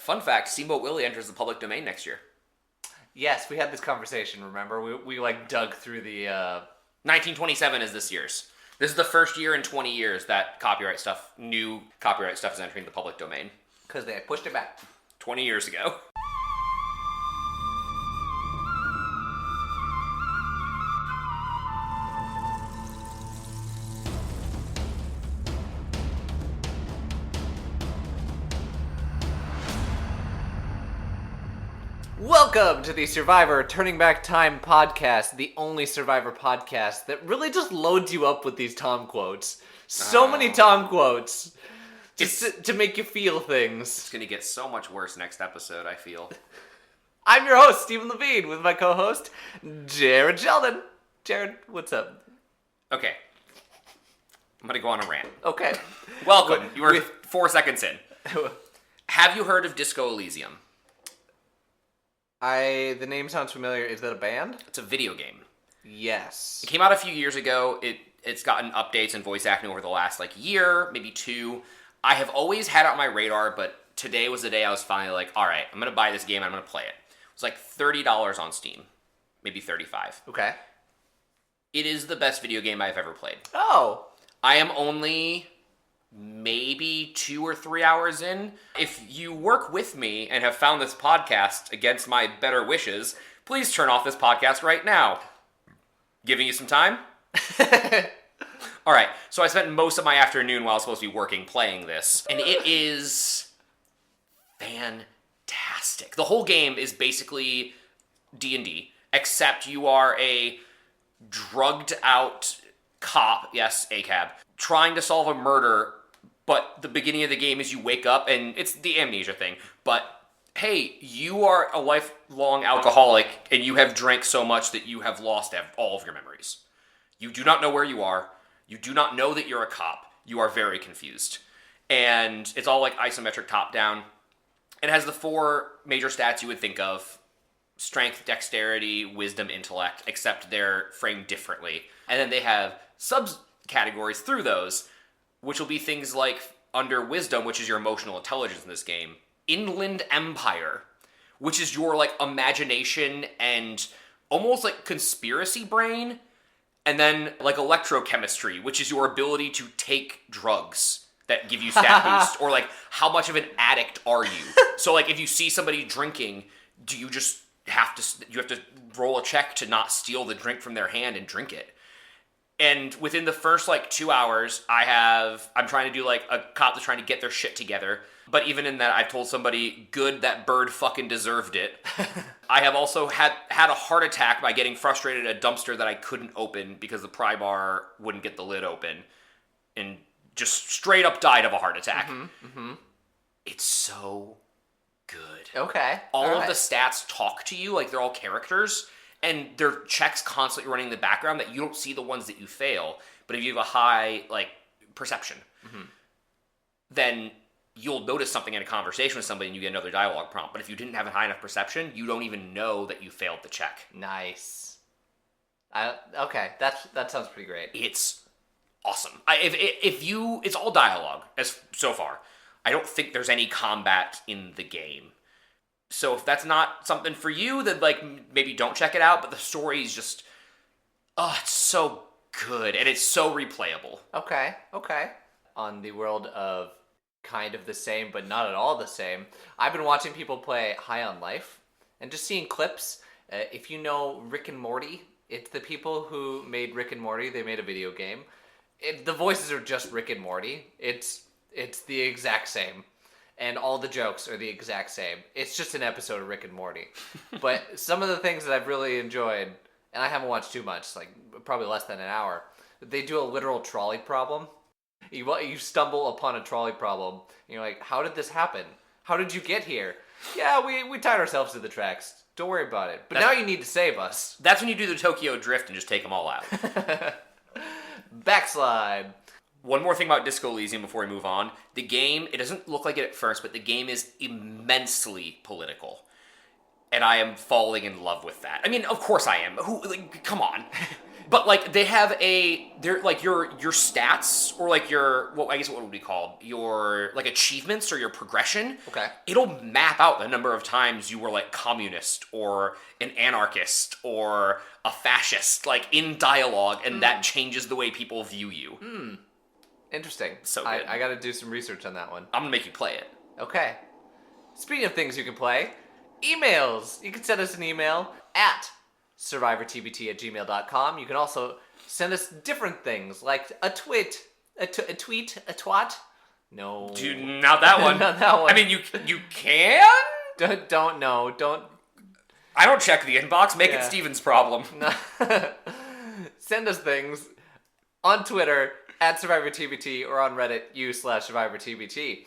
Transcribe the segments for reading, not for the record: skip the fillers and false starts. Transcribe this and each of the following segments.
Fun fact, Steamboat Willie enters the public domain next year. Yes, we had this conversation, remember? We dug through the... 1927 is this year's. This is the first year in 20 years that new copyright stuff is entering the public domain. Because they pushed it back. 20 years ago. Welcome to the Survivor Turning Back Time podcast, the only Survivor podcast that really just loads you up with these Tom quotes. So many Tom quotes just to make you feel things. It's going to get so much worse next episode, I feel. I'm your host, Stephen Levine, with my co-host, Jared Sheldon. Jared, what's up? Okay. I'm going to go on a rant. Okay. Welcome. You were 4 seconds in. Have you heard of Disco Elysium? The name sounds familiar. Is that a band? It's a video game. Yes. It came out a few years ago. It's gotten updates and voice acting over the last year, maybe 2. I have always had it on my radar, but today was the day I was finally like, all right, I'm going to buy this game and I'm going to play it. It was $30 on Steam, maybe $35. Okay. It is the best video game I've ever played. Oh. I am only maybe 2 or 3 hours in. If you work with me and have found this podcast against my better wishes, please turn off this podcast right now. Giving you some time? All right, so I spent most of my afternoon while I was supposed to be working playing this, and it is fantastic. The whole game is basically D&D, except you are a drugged out cop, yes, ACAB, trying to solve a murder. But the beginning of the game is you wake up, and it's the amnesia thing. But, hey, you are a lifelong alcoholic, and you have drank so much that you have lost all of your memories. You do not know where you are. You do not know that you're a cop. You are very confused. And it's all isometric top-down. It has the 4 major stats you would think of. Strength, dexterity, wisdom, intellect, except they're framed differently. And then they have subcategories through those, which will be things like, under wisdom, which is your emotional intelligence in this game, inland empire, which is your, imagination and almost conspiracy brain, and then, electrochemistry, which is your ability to take drugs that give you stat boost, or, how much of an addict are you? So, if you see somebody drinking, do you just have to roll a check to not steal the drink from their hand and drink it? And within the first 2 hours, I'm trying to do a cop that's trying to get their shit together. But even in that, I've told somebody, good, that bird fucking deserved it. I have also had a heart attack by getting frustrated at a dumpster that I couldn't open because the pry bar wouldn't get the lid open. And just straight up died of a heart attack. Mm-hmm. It's so good. Okay. All of the stats talk to you they're all characters. And there are checks constantly running in the background that you don't see the ones that you fail. But if you have a high, perception, then you'll notice something in a conversation with somebody and you get another dialogue prompt. But if you didn't have a high enough perception, you don't even know that you failed the check. Nice. Okay, that sounds pretty great. It's awesome. It's all dialogue as so far. I don't think there's any combat in the game. So if that's not something for you, then maybe don't check it out. But the story is just, it's so good and it's so replayable. Okay. On the world of kind of the same, but not at all the same, I've been watching people play High on Life and just seeing clips. If you know Rick and Morty, it's the people who made Rick and Morty. They made a video game. The voices are just Rick and Morty. It's the exact same. And all the jokes are the exact same. It's just an episode of Rick and Morty. But some of the things that I've really enjoyed, and I haven't watched too much, probably less than an hour, they do a literal trolley problem. You stumble upon a trolley problem, and you're like, how did this happen? How did you get here? Yeah, we tied ourselves to the tracks. Don't worry about it. But now you need to save us. That's when you do the Tokyo Drift and just take them all out. Backslide. One more thing about Disco Elysium before we move on. The game, it doesn't look like it at first, but the game is immensely political. And I am falling in love with that. I mean, of course I am. Come on. But like they're like your stats or like your I guess what would be called your like achievements or your progression. Okay. It'll map out the number of times you were like communist or an anarchist or a fascist like in dialogue, and that changes the way people view you. Interesting. So good. I got to do some research on that one. I'm gonna make you play it. Okay. Speaking of things you can play, emails. You can send us an email at survivortbt@gmail.com. You can also send us different things like a tweet, a twat. No. Dude, not that one. Not that one. I mean, you can? Don't. I don't check the inbox. Make it Yeah. Steven's problem. Send us things on Twitter at SurvivorTBT or on Reddit u/SurvivorTBT.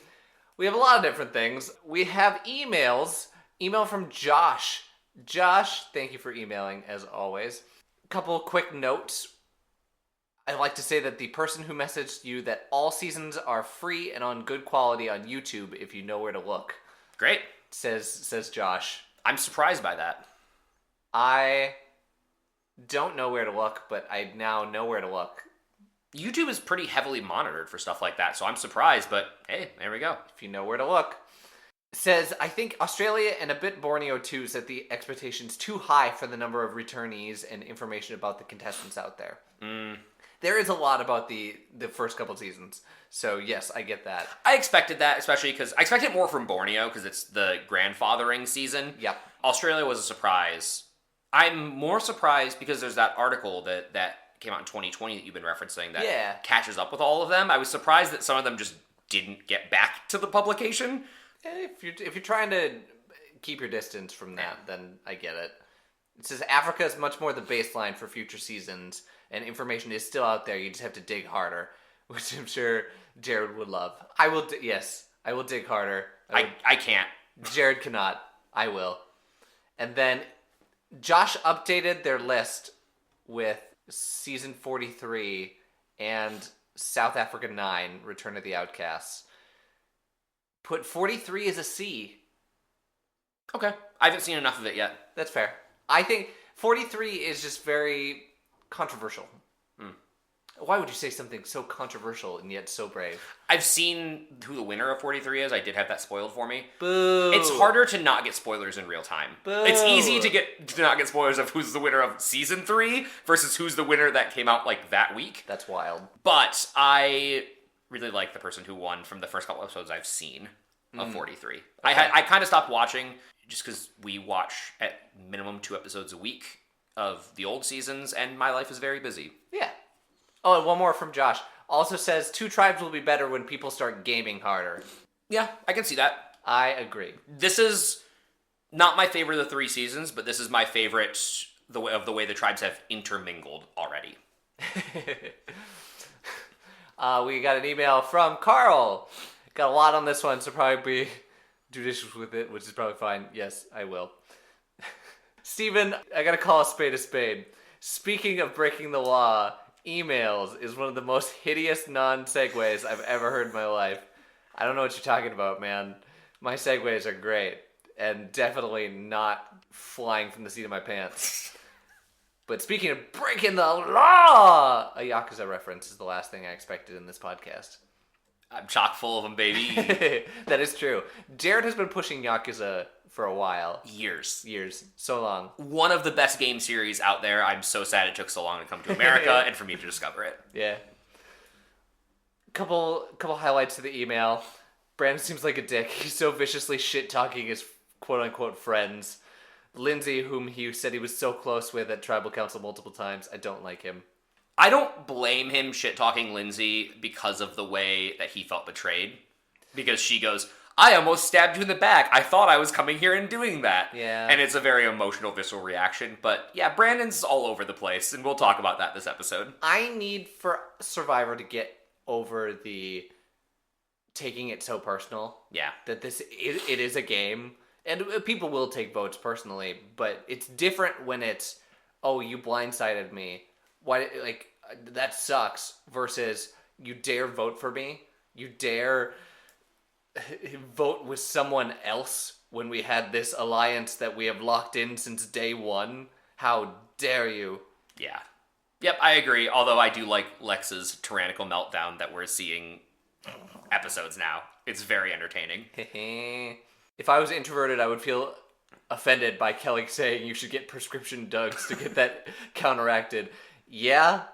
We have a lot of different things. We have emails. Email from Josh. Josh, thank you for emailing as always. Couple quick notes. I'd like to say that the person who messaged you that all seasons are free and on good quality on YouTube if you know where to look. Great. Says Josh. I'm surprised by that. I don't know where to look, but I now know where to look. YouTube is pretty heavily monitored for stuff like that, so I'm surprised, but hey, there we go. If you know where to look. Says, I think Australia and a bit Borneo too set the expectations too high for the number of returnees and information about the contestants out there. There is a lot about the first couple seasons, so yes, I get that. I expected that, especially because I expected more from Borneo because it's the grandfathering season. Yep. Australia was a surprise. I'm more surprised because there's that article that came out in 2020 that you've been referencing that catches up with all of them. I was surprised that some of them just didn't get back to the publication. If you're trying to keep your distance from that, then I get it. It says Africa is much more the baseline for future seasons, and information is still out there. You just have to dig harder, which I'm sure Jared would love. I will dig harder. I can't. Jared cannot. I will. And then Josh updated their list with season 43 and South Africa 9, Return of the Outcasts. Put 43 as a C. Okay. I haven't seen enough of it yet. That's fair. I think 43 is just very controversial. Why would you say something so controversial and yet so brave? I've seen who the winner of 43 is. I did have that spoiled for me. Boo. It's harder to not get spoilers in real time. Boo. It's easy to not get spoilers of who's the winner of season 3 versus who's the winner that came out like that week. That's wild. But I really like the person who won from the first couple episodes I've seen of 43. Okay. I kind of stopped watching just because we watch at minimum 2 episodes a week of the old seasons, and my life is very busy. Yeah. Oh, and one more from Josh. Also says 2 tribes will be better when people start gaming harder. Yeah, I can see that. I agree. This is not my favorite of the 3 seasons, but this is my favorite of the way the tribes have intermingled already. We got an email from Carl. Got a lot on this one, so probably be judicious with it, which is probably fine. Yes, I will. Steven, I gotta call a spade a spade. Speaking of breaking the law, emails is one of the most hideous non-segues I've ever heard in my life. I don't know what you're talking about, man. My segues are great, and definitely not flying from the seat of my pants. But speaking of breaking the law, a Yakuza reference is the last thing I expected in this podcast. I'm chock full of them, baby. That is true. Jared has been pushing Yakuza for a while. Years. So long. One of the best game series out there. I'm so sad it took so long to come to America and for me to discover it. Yeah. Couple highlights to the email. Brandon seems like a dick. He's so viciously shit-talking his quote-unquote friends. Lindsay, whom he said he was so close with at Tribal Council multiple times, I don't like him. I don't blame him shit-talking Lindsay because of the way that he felt betrayed. Because she goes, I almost stabbed you in the back. I thought I was coming here and doing that. Yeah. And it's a very emotional, visceral reaction. But yeah, Brandon's all over the place, and we'll talk about that this episode. I need for Survivor to get over the taking it so personal. Yeah. That it is a game. And people will take votes personally, but it's different when it's, oh, you blindsided me. Why, like, that sucks, versus you dare vote for me? You dare vote with someone else when we had this alliance that we have locked in since day one? How dare you? Yeah. Yep, I agree. Although I do like Lex's tyrannical meltdown that we're seeing episodes now. It's very entertaining. If I was introverted, I would feel offended by Kelly saying you should get prescription drugs to get that counteracted. Yeah.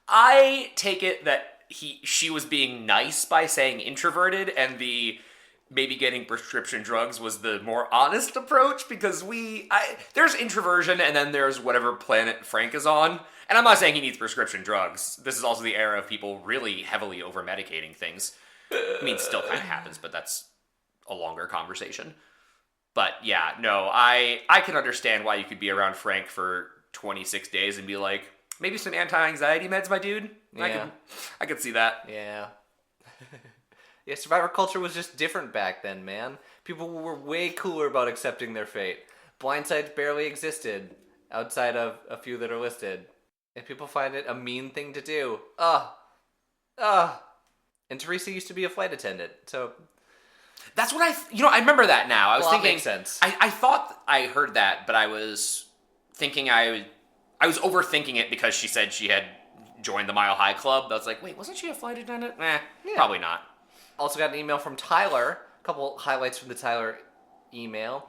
I take it that she was being nice by saying introverted, and the maybe getting prescription drugs was the more honest approach, because there's introversion and then there's whatever planet Frank is on. And I'm not saying he needs prescription drugs. This is also the era of people really heavily over-medicating things. I mean, it still kind of happens, but that's a longer conversation. But yeah, no, I can understand why you could be around Frank for 26 days and be like, maybe some anti-anxiety meds, my dude? Yeah. I could see that. Yeah. Yeah, Survivor culture was just different back then, man. People were way cooler about accepting their fate. Blindsides barely existed, outside of a few that are listed. And people find it a mean thing to do. And Teresa used to be a flight attendant, so... That's what I remember that now. I was thinking... That makes sense. I thought I heard that, but I was thinking I was overthinking it because she said she had joined the Mile High Club. I was like, wait, wasn't she a flight attendant? Probably not. Also got an email from Tyler. A couple highlights from the Tyler email.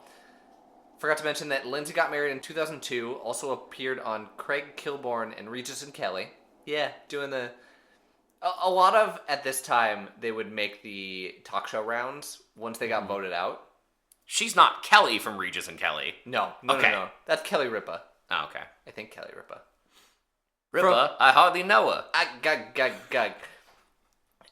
Forgot to mention that Lindsay got married in 2002. Also appeared on Craig Kilborn and Regis and Kelly. Yeah, doing the... A lot of, at this time, they would make the talk show rounds once they got voted out. She's not Kelly from Regis and Kelly. No. That's Kelly Ripa. Oh, okay. I think Kelly Ripa. Ripa? I hardly know her.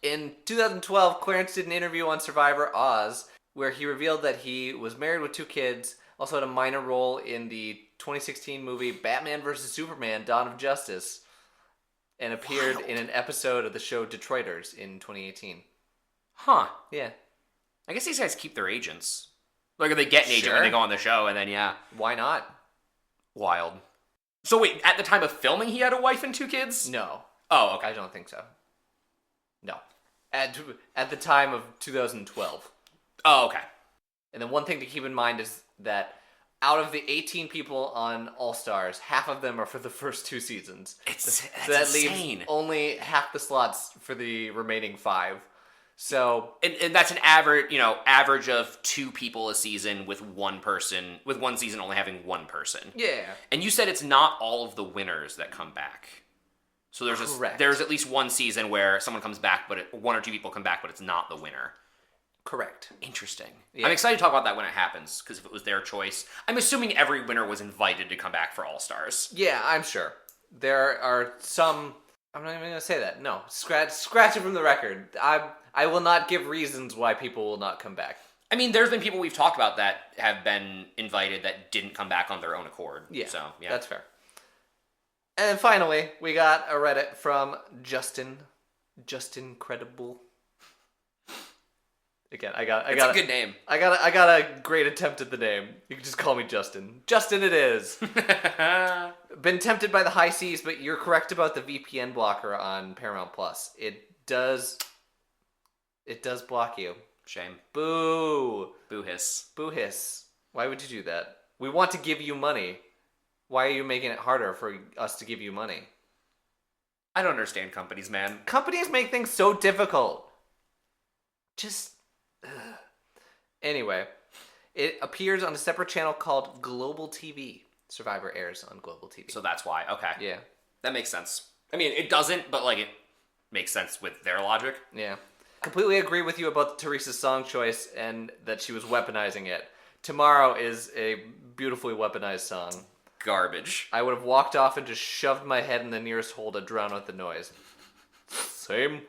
In 2012, Clarence did an interview on Survivor Oz where he revealed that he was married with 2 kids, also had a minor role in the 2016 movie Batman vs. Superman: Dawn of Justice, and appeared in an episode of the show Detroiters in 2018. Huh. Yeah. I guess these guys keep their agents. Like, they get an agent when they go on the show, and then, yeah. Why not? Wild. So wait, at the time of filming, he had a wife and 2 kids? No. Oh, okay. I don't think so. No. At the time of 2012. Oh, okay. And then one thing to keep in mind is that out of the 18 people on All Stars, half of them are for the first 2 seasons. That's that insane. Leaves only half the slots for the remaining 5. So and that's an average of 2 people a season with one season only having 1 person. Yeah. And you said it's not all of the winners that come back. So there's at least one season where someone comes back, but 1 or 2 people come back, but it's not the winner. Correct. Interesting. Yeah. I'm excited to talk about that when it happens, because if it was their choice, I'm assuming every winner was invited to come back for All Stars. Yeah, I'm sure. There are some... I'm not even going to say that. No. Scratch it from the record. I will not give reasons why people will not come back. I mean, there's been people we've talked about that have been invited that didn't come back on their own accord. Yeah, so, yeah. That's fair. And then finally, we got a Reddit from Justin Credible. Again, It's a good name. I got a great attempt at the name. You can just call me Justin. Justin it is. Been tempted by the high seas, but you're correct about the VPN blocker on Paramount Plus. It does block you. Shame. Boo. Boo hiss. Boo hiss. Why would you do that? We want to give you money. Why are you making it harder for us to give you money? I don't understand companies, man. Companies make things so difficult. Just... Anyway, it appears on a separate channel called Global TV. Survivor airs on Global TV. So that's why. Okay. Yeah. That makes sense. I mean, it doesn't, but it makes sense with their logic. Yeah. Completely agree with you about Teresa's song choice and that she was weaponizing it. Tomorrow is a beautifully weaponized song. Garbage. I would have walked off and just shoved my head in the nearest hole to drown out the noise. Same.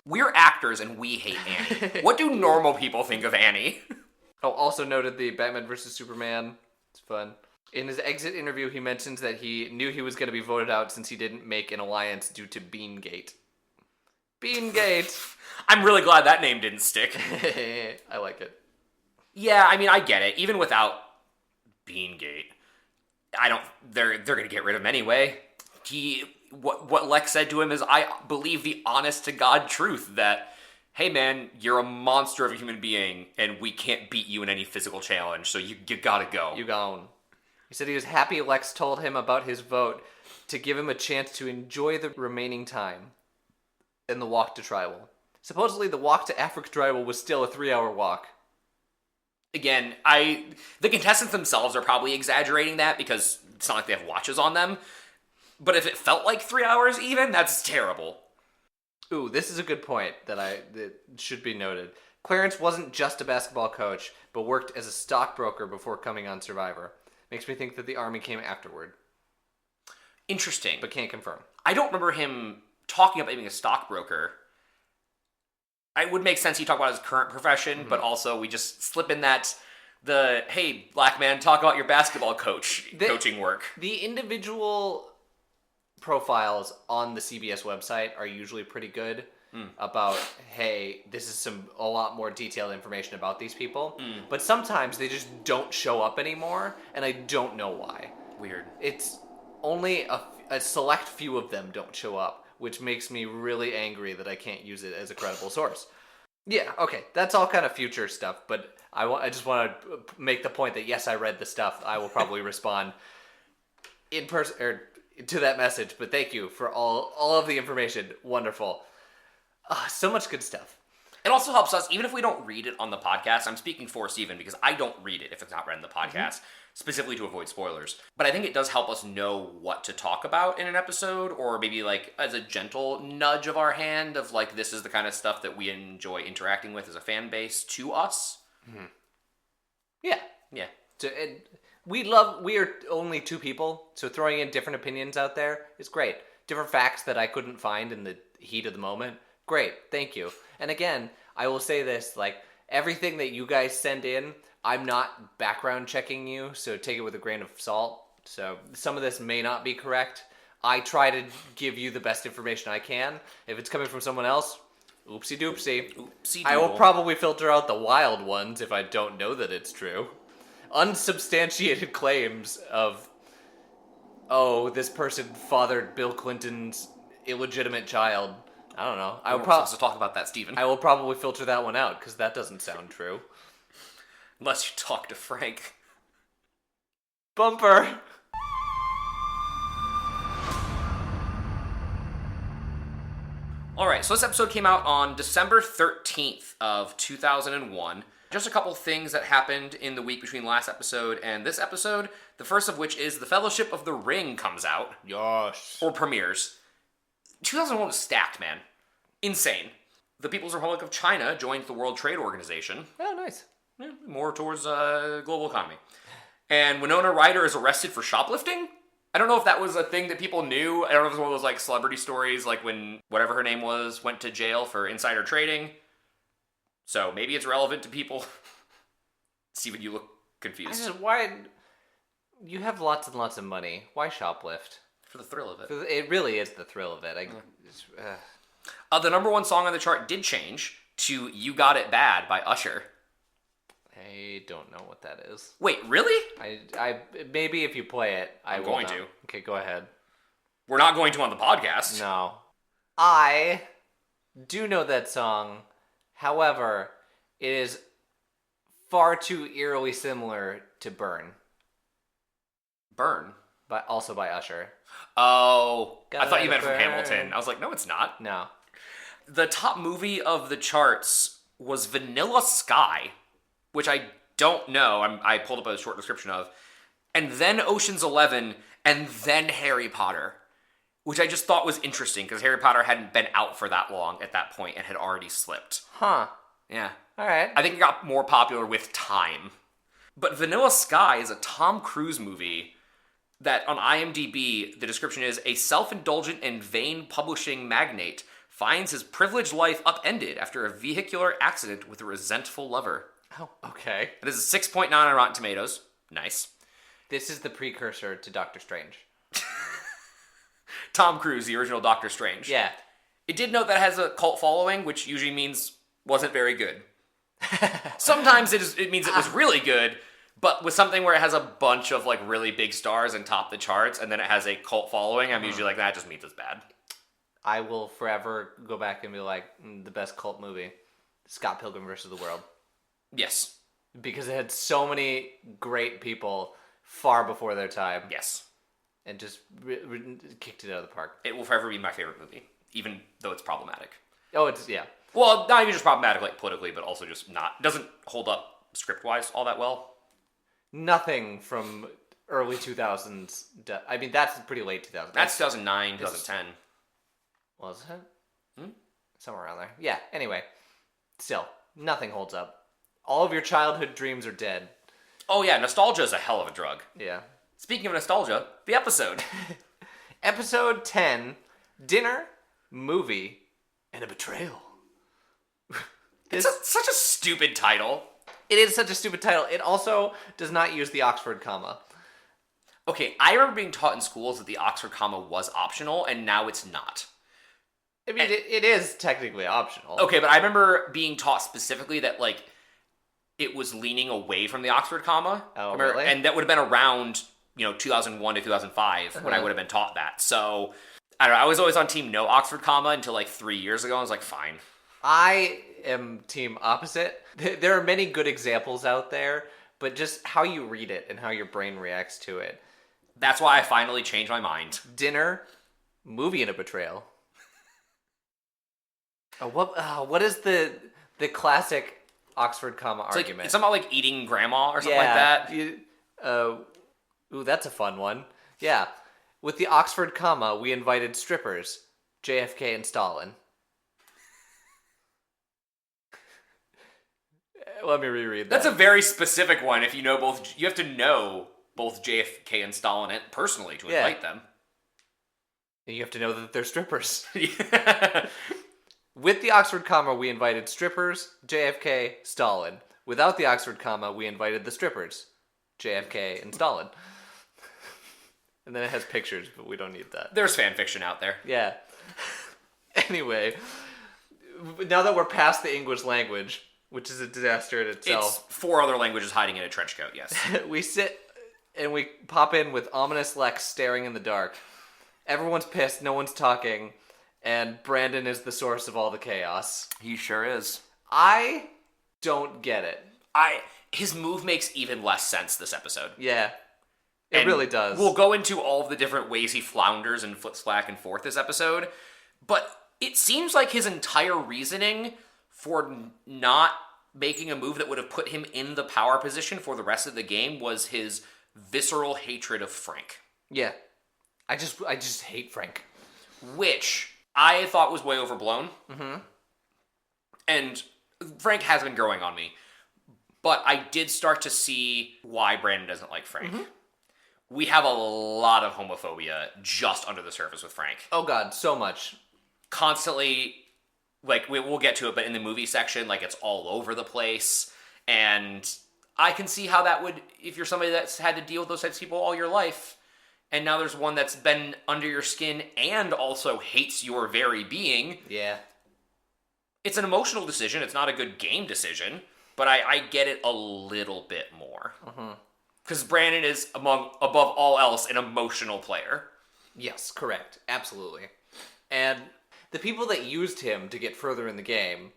We're actors and we hate Annie. What do normal people think of Annie? Oh, also noted the Batman vs. Superman. It's fun. In his exit interview, he mentions that he knew he was going to be voted out since he didn't make an alliance due to Beangate. Beangate! I'm really glad that name didn't stick. I like it. Yeah, I mean, I get it. Even without Beangate, they're going to get rid of him anyway. What Lex said to him is, I believe the honest to God truth that, hey man, you're a monster of a human being and we can't beat you in any physical challenge, so you gotta go. You gone. He said he was happy Lex told him about his vote to give him a chance to enjoy the remaining time in the walk to tribal. Supposedly, the walk to Africa tribal was still a 3-hour walk. Again, the contestants themselves are probably exaggerating that because it's not like they have watches on them. But if it felt like 3 hours even, that's terrible. Ooh, this is a good point that should be noted. Clarence wasn't just a basketball coach, but worked as a stockbroker before coming on Survivor. Makes me think that the army came afterward. Interesting. But can't confirm. I don't remember him talking about being a stockbroker. It would make sense he talked about his current profession, but also we just slip in that hey, black man, talk about your basketball coaching work. The individual profiles on the CBS website are usually pretty good about, hey, this is a lot more detailed information about these people. But sometimes they just don't show up anymore, and I don't know why. Weird. It's only a select few of them don't show up, which makes me really angry that I can't use it as a credible source. Yeah, okay, that's all kind of future stuff, but I just want to make the point that yes, I read the stuff. I will probably respond in person or to that message, but thank you for all of the information. Wonderful. So much good stuff. It also helps us, even if we don't read it on the podcast. I'm speaking for Steven because I don't read it if it's not read in the podcast, specifically to avoid spoilers. But I think it does help us know what to talk about in an episode, or maybe like as a gentle nudge of our hand of like, this is the kind of stuff that we enjoy interacting with as a fan base to us. Yeah. Yeah. So we are only two people, so throwing in different opinions out there is great. Different facts that I couldn't find in the heat of the moment. Great, thank you. And again, I will say this, like, everything that you guys send in, I'm not background checking you, so take it with a grain of salt. So some of this may not be correct. I try to give you the best information I can. If it's coming from someone else, oopsie doopsie. I will probably filter out the wild ones if I don't know that it's true. Unsubstantiated claims of, oh, this person fathered Bill Clinton's illegitimate child. I don't know. I will probably talk about that, Steven. I will probably filter that one out, because that doesn't sound true. Unless you talk to Frank. Bumper! Alright, so this episode came out on December 13th of 2001. Just a couple things that happened in the week between last episode and this episode. The first of which is The Fellowship of the Ring comes out. Yes. Or premieres. 2001 was stacked, man. Insane. The People's Republic of China joined the World Trade Organization. Oh, nice. Yeah, more towards global economy. And Winona Ryder is arrested for shoplifting? I don't know if that was a thing that people knew. I don't know if it was one of those like celebrity stories, like when whatever her name was went to jail for insider trading. So maybe it's relevant to people. Steven, you look confused. Why? You have lots and lots of money. Why shoplift? For the thrill of it. It really is the thrill of it. The number one song on the chart did change to You Got It Bad by Usher. I don't know what that is. Wait, really? I maybe if you play it, I'm going to. Okay, go ahead. We're not going to on the podcast. No. I do know that song. However, it is far too eerily similar to Burn. Burn? But also by Usher. Oh, I thought you meant from Hamilton. I was like, no, it's not. No. The top movie of the charts was Vanilla Sky, which I don't know. I pulled up a short description of. And then Ocean's 11, and then Harry Potter, which I just thought was interesting because Harry Potter hadn't been out for that long at that point and had already slipped. Huh. Yeah. All right. I think it got more popular with time. But Vanilla Sky is a Tom Cruise movie that on IMDb, the description is, a self-indulgent and vain publishing magnate finds his privileged life upended after a vehicular accident with a resentful lover. Oh, okay. It is a 6.9 on Rotten Tomatoes. Nice. This is the precursor to Doctor Strange. Tom Cruise, the original Doctor Strange. Yeah. It did note that it has a cult following, which usually means wasn't very good. Sometimes it means it was really good, but with something where it has a bunch of like really big stars and top the charts, and then it has a cult following, I'm usually like, that just means it's bad. I will forever go back and be like, the best cult movie, Scott Pilgrim vs. the World. Yes. Because it had so many great people far before their time. Yes. and just kicked it out of the park. It will forever be my favorite movie, even though it's problematic. Oh, it's yeah. Well, not even just problematic like politically, but also just doesn't hold up script-wise all that well. Nothing from early 2000s. I mean, that's pretty late 2000s. That's 2009, 2010. Was it? Somewhere around there. Yeah, anyway. Still, nothing holds up. All of your childhood dreams are dead. Oh yeah, nostalgia is a hell of a drug. Yeah. Speaking of nostalgia, the episode. Episode 10, Dinner, Movie, and a Betrayal. It's such a stupid title. It is such a stupid title. It also does not use the Oxford comma. Okay, I remember being taught in schools that the Oxford comma was optional, and now it's not. I mean, it is technically optional. Okay, but I remember being taught specifically that, like, it was leaning away from the Oxford comma. Oh, really? And that would have been around, 2001 to 2005 when I would have been taught that. So, I don't know, I was always on team no Oxford comma until, like, 3 years ago. I was like, fine. I am team opposite. There are many good examples out there, but just how you read it and how your brain reacts to it. That's why I finally changed my mind. Dinner, movie, and a betrayal. What is the classic Oxford comma argument? Like, it's something about, like, eating grandma or something like that. Ooh, that's a fun one. Yeah. With the Oxford comma, we invited strippers, JFK and Stalin. Let me reread that. That's a very specific one. If you know both, you have to know both JFK and Stalin personally to invite them. And you have to know that they're strippers. Yeah. With the Oxford comma, we invited strippers, JFK, Stalin. Without the Oxford comma, we invited the strippers, JFK and Stalin. And then it has pictures, but we don't need that. There's fan fiction out there. Yeah. Anyway, now that we're past the English language, which is a disaster in itself. It's 4 other languages hiding in a trench coat, yes. We sit and we pop in with ominous Lex staring in the dark. Everyone's pissed, no one's talking, and Brandon is the source of all the chaos. He sure is. I don't get it. His move makes even less sense this episode. Yeah. It really does. We'll go into all of the different ways he flounders and flips back and forth this episode, but it seems like his entire reasoning for not making a move that would have put him in the power position for the rest of the game was his visceral hatred of Frank. Yeah. I just hate Frank. Which I thought was way overblown. Mm-hmm. And Frank has been growing on me. But I did start to see why Brandon doesn't like Frank. Mm-hmm. We have a lot of homophobia just under the surface with Frank. Oh god, so much. Constantly, like, we'll get to it, but in the movie section, like, it's all over the place. And I can see how that would, if you're somebody that's had to deal with those types of people all your life, and now there's one that's been under your skin and also hates your very being. Yeah. It's an emotional decision. It's not a good game decision, but I get it a little bit more. Because Brandon is, above all else, an emotional player. Yes, correct. Absolutely. And the people that used him to get further in the game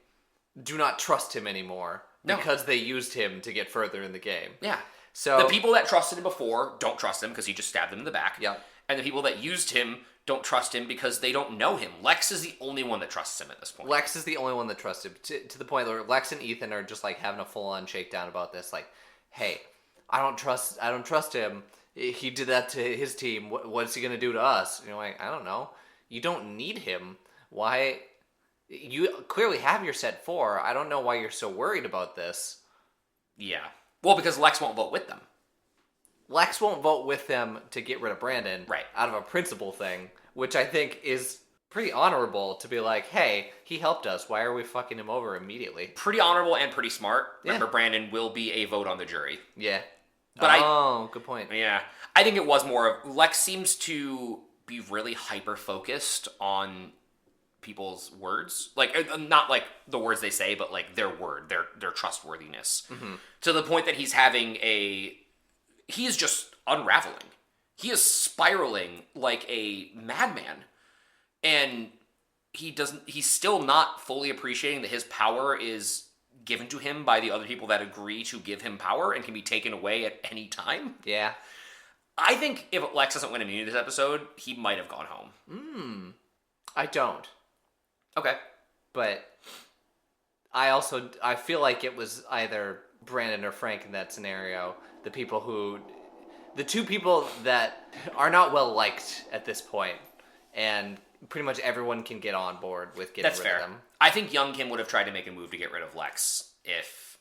do not trust him anymore because they used him to get further in the game. Yeah. So the people that trusted him before don't trust him because he just stabbed them in the back. Yeah. And the people that used him don't trust him because they don't know him. Lex is the only one that trusts him at this point. Lex is the only one that trusts him to the point where Lex and Ethan are just like having a full-on shakedown about this. Like, hey, I don't trust him. He did that to his team. What's he gonna do to us? And you're like, I don't know. You don't need him. Why? You clearly have your set 4. I don't know why you're so worried about this. Yeah. Well, because Lex won't vote with them. Lex won't vote with them to get rid of Brandon. Right. Out of a principle thing, which I think is pretty honorable to be like, hey, he helped us. Why are we fucking him over immediately? Pretty honorable and pretty smart. Remember, Brandon will be a vote on the jury. Yeah. But good point. Yeah. I think it was more of, Lex seems to be really hyper-focused on people's words. Like, not like the words they say, but like their word, their trustworthiness. Mm-hmm. To the point that he is just unraveling. He is spiraling like a madman. And he's still not fully appreciating that his power is given to him by the other people that agree to give him power and can be taken away at any time. Yeah. I think if Lex doesn't win immunity this episode, he might have gone home. I don't. Okay. But I feel like it was either Brandon or Frank in that scenario. The two people that are not well liked at this point, and pretty much everyone can get on board with getting rid of them. I think Young Kim would have tried to make a move to get rid of Lex if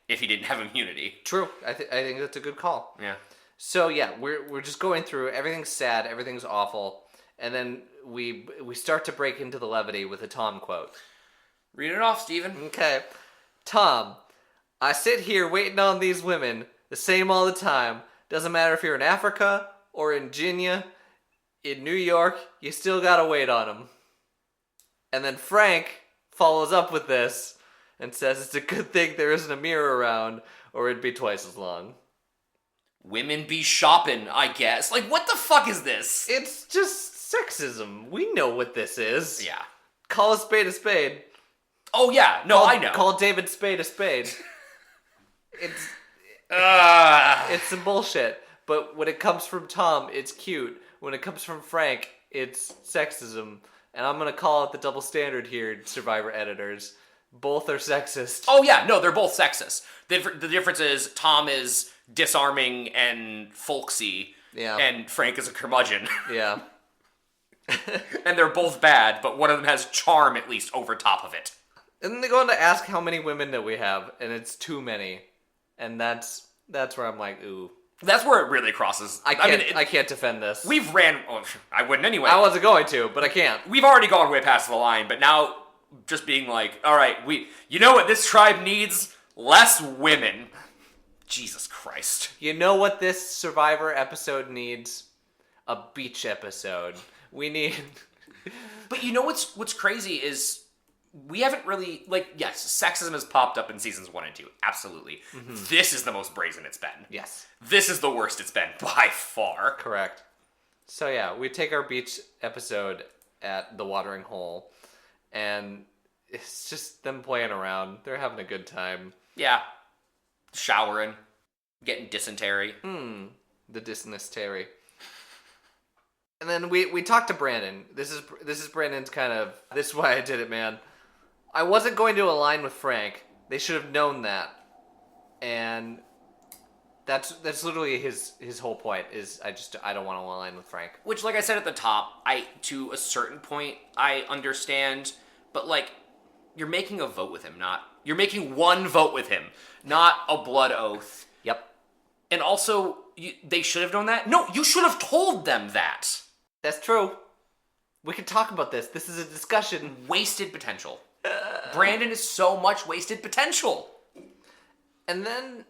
he didn't have immunity. True. I think that's a good call. Yeah. So yeah, we're just going through. Everything's sad. Everything's awful, and then we start to break into the levity with a Tom quote. Read it off, Steven. Okay. Tom, I sit here waiting on these women, the same all the time. Doesn't matter if you're in Africa or in Virginia, in New York, you still gotta wait on them. And then Frank follows up with this and says it's a good thing there isn't a mirror around, or it'd be twice as long. Women be shopping, I guess. Like, what the fuck is this? It's just sexism. We know what this is. Yeah. Call a spade a spade. Oh, yeah. No, I know. Call David Spade a spade. It's some bullshit. But when it comes from Tom, it's cute. When it comes from Frank, it's sexism. And I'm going to call it the double standard here, Survivor editors. Both are sexist. Oh, yeah. No, they're both sexist. The difference is Tom is disarming and folksy. Yeah. And Frank is a curmudgeon. Yeah. And they're both bad, but one of them has charm, at least, over top of it. And then they go on to ask how many women that we have, and it's too many. And that's where I'm like, ooh. That's where it really crosses. I can't defend this. I wouldn't anyway. I wasn't going to, but I can't. We've already gone way past the line, but now just being like, all right, you know what this tribe needs? Less women. Jesus Christ. You know what this Survivor episode needs? A beach episode. We need... But you know what's crazy is we haven't really, yes, sexism has popped up in seasons 1 and 2. Absolutely. Mm-hmm. This is the most brazen it's been. Yes. This is the worst it's been by far. Correct. So yeah, we take our beach episode at the watering hole, and it's just them playing around. They're having a good time. Yeah. Showering. Getting dysentery. The dysentery. And then we talk to Brandon. This is Brandon's this is why I did it, man. I wasn't going to align with Frank. They should have known that. And that's literally his whole point is I don't want to align with Frank. Which, like I said at the top, to a certain point I understand, but you're making a vote with him, you're making one vote with him, not a blood oath. Yep. And also, they should have known that? No, you should have told them that. That's true. We can talk about this. This is a discussion. Wasted potential. Brandon is so much wasted potential. And then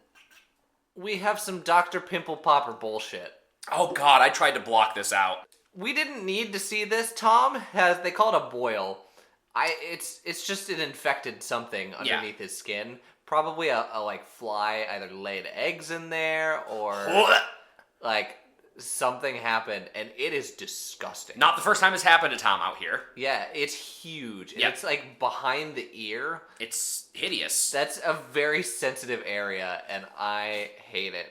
we have some Dr. Pimple Popper bullshit. Oh God, I tried to block this out. We didn't need to see this. Tom they call it a boil. It's just an infected something underneath his skin. Probably a fly either laid eggs in there or something happened, and it is disgusting. Not the first time it's happened to Tom out here. Yeah, it's huge. And yep. It's behind the ear. It's hideous. That's a very sensitive area, and I hate it.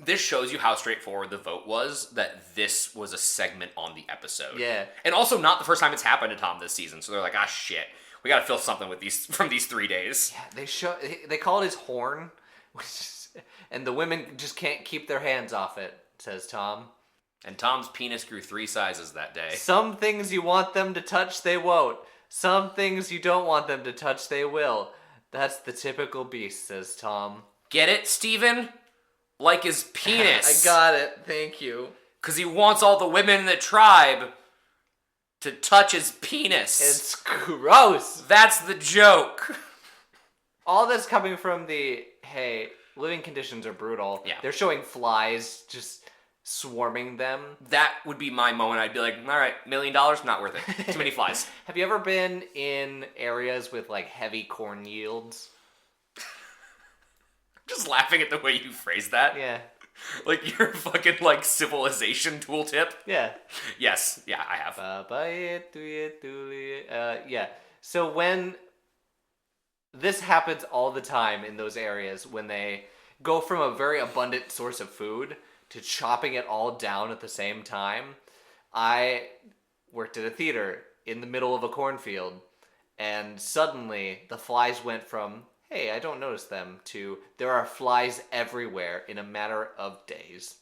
This shows you how straightforward the vote was, that this was a segment on the episode. Yeah. And also not the first time it's happened to Tom this season, so they're like, shit, we gotta fill something with from these 3 days. Yeah, they call it his horn, and the women just can't keep their hands off it, says Tom. And Tom's penis grew 3 sizes that day. Some things you want them to touch, they won't. Some things you don't want them to touch, they will. That's the typical beast, says Tom. Get it, Steven? Like his penis. I got it, thank you. Because he wants all the women in the tribe to touch his penis. It's gross. That's the joke. All this coming from hey, living conditions are brutal. Yeah. They're showing flies just swarming them. That would be my moment. I'd be like, all right, $1 million, not worth it. Too many flies. Have you ever been in areas with heavy corn yields? Just laughing at the way you phrase that. Yeah. Like your fucking civilization tooltip. Yeah. Yes. Yeah, I have. Yeah. So when this happens all the time in those areas, when they go from a very abundant source of food to chopping it all down at the same time. I worked at a theater in the middle of a cornfield, and suddenly the flies went from, hey, I don't notice them, to there are flies everywhere in a matter of days.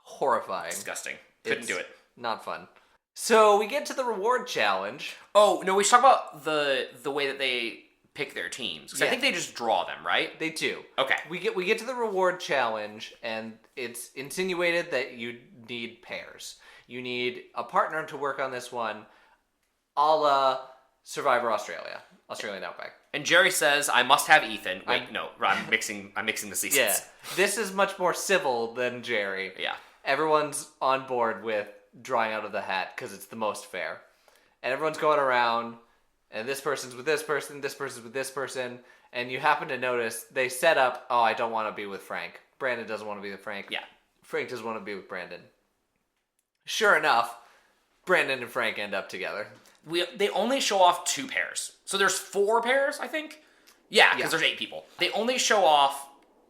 Horrifying. Disgusting. Couldn't do it. Not fun. So we get to the reward challenge. Oh, no, we should talk about the way that they pick their teams. Because I think they just draw them, right? They do. Okay. We get to the reward challenge, and it's insinuated that you need pairs. You need a partner to work on this one, a la Survivor Australia, Australian Outback. And Jerry says, I must have Ethan. Wait, no, I'm mixing the seasons. Yeah. This is much more civil than Jerry. Yeah. Everyone's on board with drawing out of the hat because it's the most fair. And everyone's going around, and this person's with this person, this person's with this person, and you happen to notice they set up, oh, I don't want to be with Frank. Brandon doesn't want to be with Frank. Yeah. Frank doesn't want to be with Brandon. Sure enough, Brandon and Frank end up together. They only show off 2 pairs. So there's 4 pairs, I think? Yeah, because there's 8 people. They only show off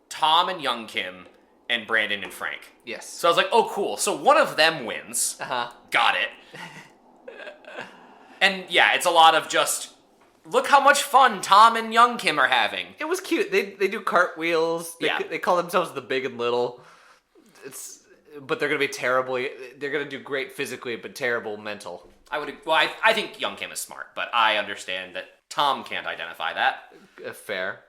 Tom and Young Kim and Brandon and Frank. Yes. So I was like, oh, cool. So one of them wins. Uh-huh. Got it. And yeah, it's a lot of just, look how much fun Tom and Young Kim are having. It was cute. They do cartwheels. They call themselves the Big and Little. But they're going to be they're going to do great physically, but terrible mental. I think Young Kim is smart, but I understand that Tom can't identify that. Fair.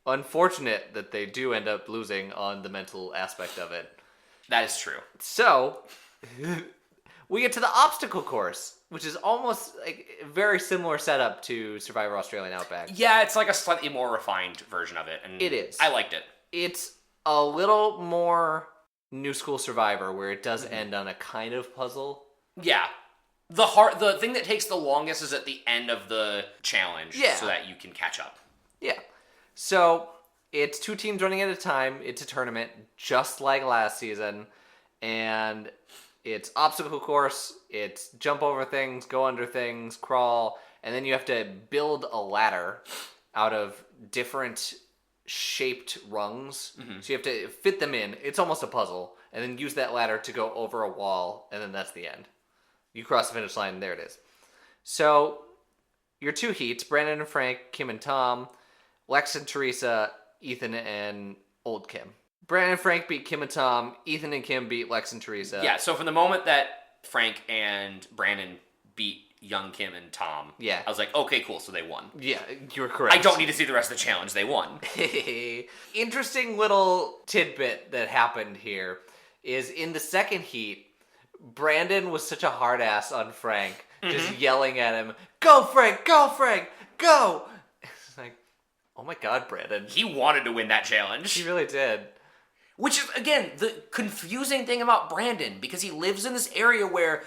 Unfortunate that they do end up losing on the mental aspect of it. That is true. So, we get to the obstacle course, which is almost like a very similar setup to Survivor Australian Outback. Yeah, it's like a slightly more refined version of it. And it is. I liked it. It's a little more New School Survivor, where it does end on a kind of puzzle. Yeah. The thing that takes the longest is at the end of the challenge, so that you can catch up. Yeah. So, it's 2 teams running at a time. It's a tournament, just like last season. And it's obstacle course. It's jump over things, go under things, crawl. And then you have to build a ladder out of different shaped rungs. Mm-hmm. So you have to fit them in. It's almost a puzzle. And then use that ladder to go over a wall. And then that's the end. You cross the finish line, and there it is. So, your 2 heats, Brandon and Frank, Kim and Tom, Lex and Teresa, Ethan and Old Kim. Brandon and Frank beat Kim and Tom, Ethan and Kim beat Lex and Teresa. Yeah, so from the moment that Frank and Brandon beat Young Kim and Tom, I was like, okay, cool, so they won. Yeah, you were correct. I don't need to see the rest of the challenge, they won. Interesting little tidbit that happened here is in the second heat, Brandon was such a hard ass on Frank, just yelling at him, go Frank, go! It's like, oh my god, Brandon. He wanted to win that challenge. He really did. Which is, again, the confusing thing about Brandon, because he lives in this area where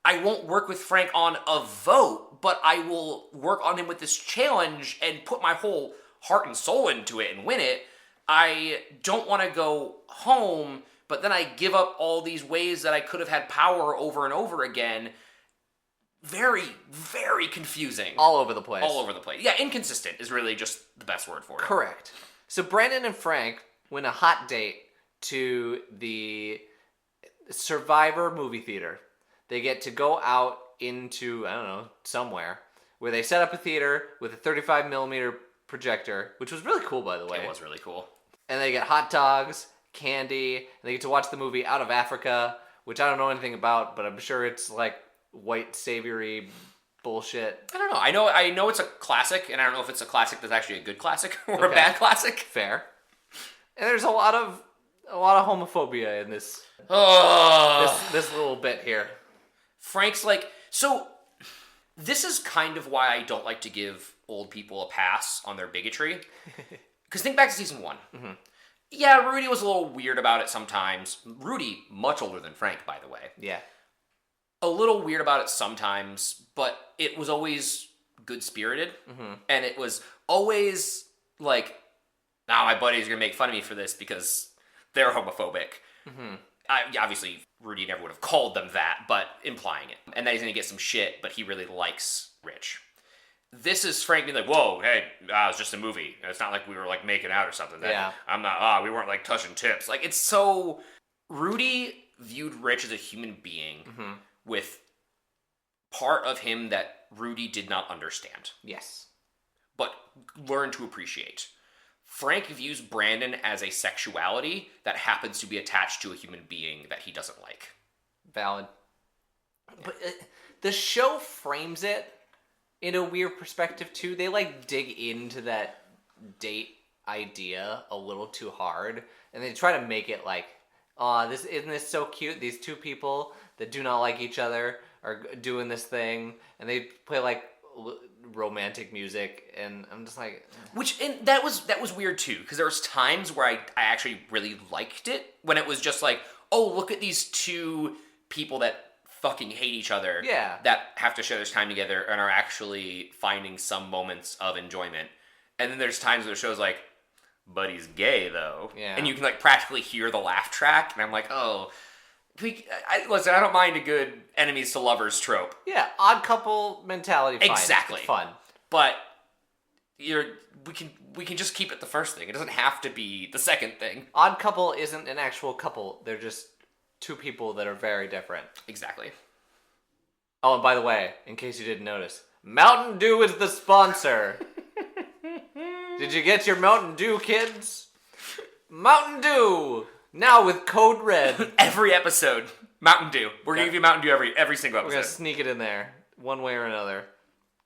I won't work with Frank on a vote, but I will work on him with this challenge and put my whole heart and soul into it and win it. I don't want to go home, but then I give up all these ways that I could have had power over and over again. Very, very confusing. All over the place. All over the place. Yeah, inconsistent is really just the best word for it. Correct. So Brandon and Frank win a hot date to the Survivor movie theater. They get to go out into, I don't know, somewhere, where they set up a theater with a 35mm projector, which was really cool, by the way. It was really cool. And they get hot dogs, candy, and they get to watch the movie Out of Africa, which I don't know anything about, but I'm sure it's like white savory bullshit. I don't know. I know it's a classic, and I don't know if it's a classic that's actually a good classic or a bad classic. Fair. And there's a lot of homophobia in this this little bit here. Frank's like, so this is kind of why I don't like to give old people a pass on their bigotry. Because think back to season 1. Mm-hmm. Yeah, Rudy was a little weird about it sometimes. Rudy, much older than Frank, by the way. Yeah. A little weird about it sometimes, but it was always good-spirited. Mm-hmm. And it was always like, my buddies are going to make fun of me for this because they're homophobic. Mm-hmm. Obviously, Rudy never would have called them that, but implying it. And that he's going to get some shit, but he really likes Rich. This is Frank being like, whoa, hey, it's just a movie. It's not like we were like making out or something. We weren't like touching tips. Like, it's so Rudy viewed Rich as a human being with part of him that Rudy did not understand, Yes. but learned to appreciate. Frank views Brandon as a sexuality that happens to be attached to a human being that he doesn't like. Valid. But the show frames it in a weird perspective too. They like dig into that date idea a little too hard, and they try to make it like, oh, isn't this so cute? These two people that do not like each other are doing this thing, and they play like romantic music, and I'm just like, and that was weird too, because there was times where I actually really liked it when it was just like, oh, look at these two people that fucking hate each other, that have to share this time together and are actually finding some moments of enjoyment. And then there's times where the show's like, but he's gay though, and you can like practically hear the laugh track, and I'm like, oh, listen, I don't mind a good enemies to lovers trope. Yeah, odd couple mentality. Fine. Exactly, it's fun, but we can just keep it the first thing. It doesn't have to be the second thing. Odd couple isn't an actual couple. They're just two people that are very different. Exactly. Oh, and by the way, in case you didn't notice, Mountain Dew is the sponsor. Did you get your Mountain Dew, kids? Mountain Dew! Now with code red. Every episode, Mountain Dew. We're going to give you Mountain Dew every single episode. We're going to sneak it in there, one way or another.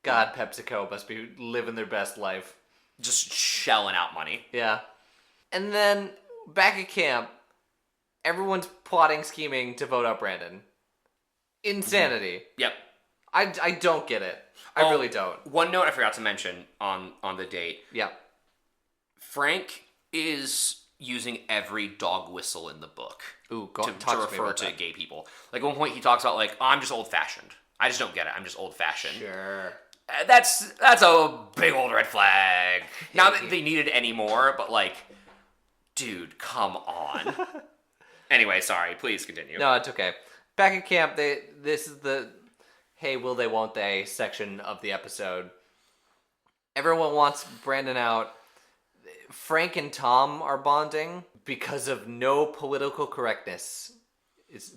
God, PepsiCo must be living their best life. Just shelling out money. Yeah. And then, back at camp, everyone's plotting, scheming to vote out Brandon. Insanity. Yep. I don't get it. I really don't. One note I forgot to mention on the date. Yeah. Frank is using every dog whistle in the book to refer to gay people. Like at one point he talks about like, oh, I'm just old fashioned. I just don't get it. I'm just old fashioned. Sure. That's a big old red flag. Not that they needed any more, but like, dude, come on. Anyway, sorry. Please continue. No, it's okay. Back at camp, this is the hey, will they, won't they section of the episode. Everyone wants Brandon out. Frank and Tom are bonding because of no political correctness.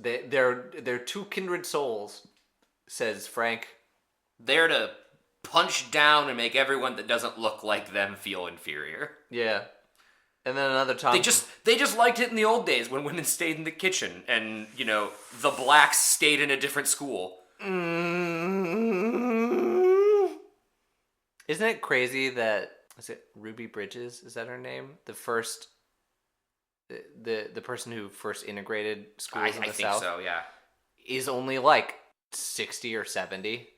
They're two kindred souls, says Frank. They're to punch down and make everyone that doesn't look like them feel inferior. Yeah. And then another Tom. They just liked it in the old days when women stayed in the kitchen and, the blacks stayed in a different school. Isn't it crazy that, is it Ruby Bridges? Is that her name? The first, the person who first integrated schools in the South? I think so, yeah. Is only like 60 or 70.